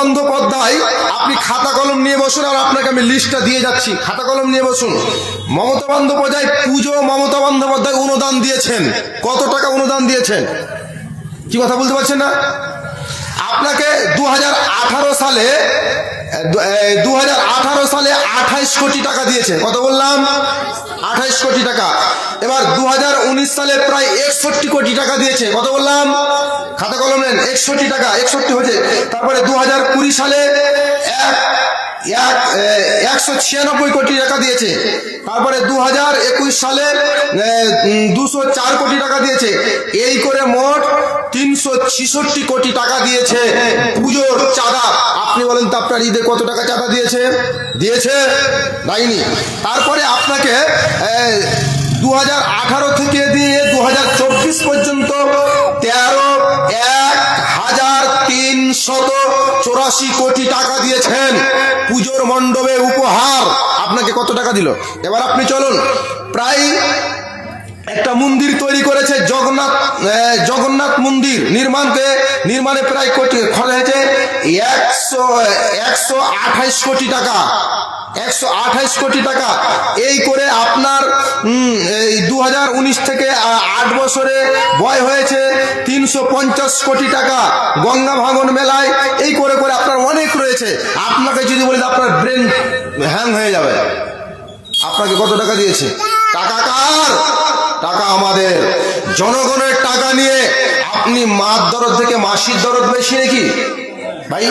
বন্দ্যোপাধ্যায়, আপনি খাতা কলম নিয়ে বসুন আর আপনাকে আমি লিস্টটা দিয়ে যাচ্ছি, খাতা কলম নিয়ে বসুন। মমতা বন্দ্যোপাধ্যায় পুজো, মমতা বন্দ্যোপাধ্যায় অনুদান দিয়েছেন। কত টাকা অনুদান দিয়েছেন? কি কথা বলতে পারছেন না? আপনাকে 2018 সালে 28 কোটি টাকা দিয়েছে। কত বললাম? 28 কোটি টাকা। এবার 2019 সালে প্রায় 61 কোটি টাকা দিয়েছে। কত বললাম? খাতা কলম নেন, 61 টাকা, 61 হয়েছে। তারপরে 2020 সালে 196 কোটি টাকা দিয়েছে। তারপরে 2021 সালে 204 কোটি টাকা দিয়েছে। এই করে মোট 366 কোটি টাকা দিয়েছে পুজোর চাঁদা। আপনি বলেন তো আপনার ঈদে কত টাকা চাঁদা দিয়েছে? দেয়নি। তারপরে আপনাকে 2018 থেকে দিয়ে 2024 পর্যন্ত 13,384 কোটি টাকা দিয়েছেন পুজোর মণ্ডপে উপহার। আপনাকে কত টাকা দিল? এবার আপনি চলুন, প্রায় একটা মন্দির তৈরি করেছে জগন্নাথ মন্দির নির্মাণে প্রায় কোটি খরচ হয়েছে 128 কোটি টাকা। 128 কোটি টাকা। এই করে আপনার এই 2019 থেকে 8 বছরে ব্যয় হয়েছে 350 কোটি টাকা গঙ্গা ভাঙন মেলায়। এই করে করে আপনার অনেক রয়েছে। আপনাকে যদি বলি আপনার ব্রেন হ্যাং হয়ে যাবে। আপনাকে কত টাকা দিয়েছে? টাকা কার? টাকা আমাদের জনগণের টাকা নিয়ে আপনি মার দরদ থেকে মাসির দরদ বেশি নাকি ভাই?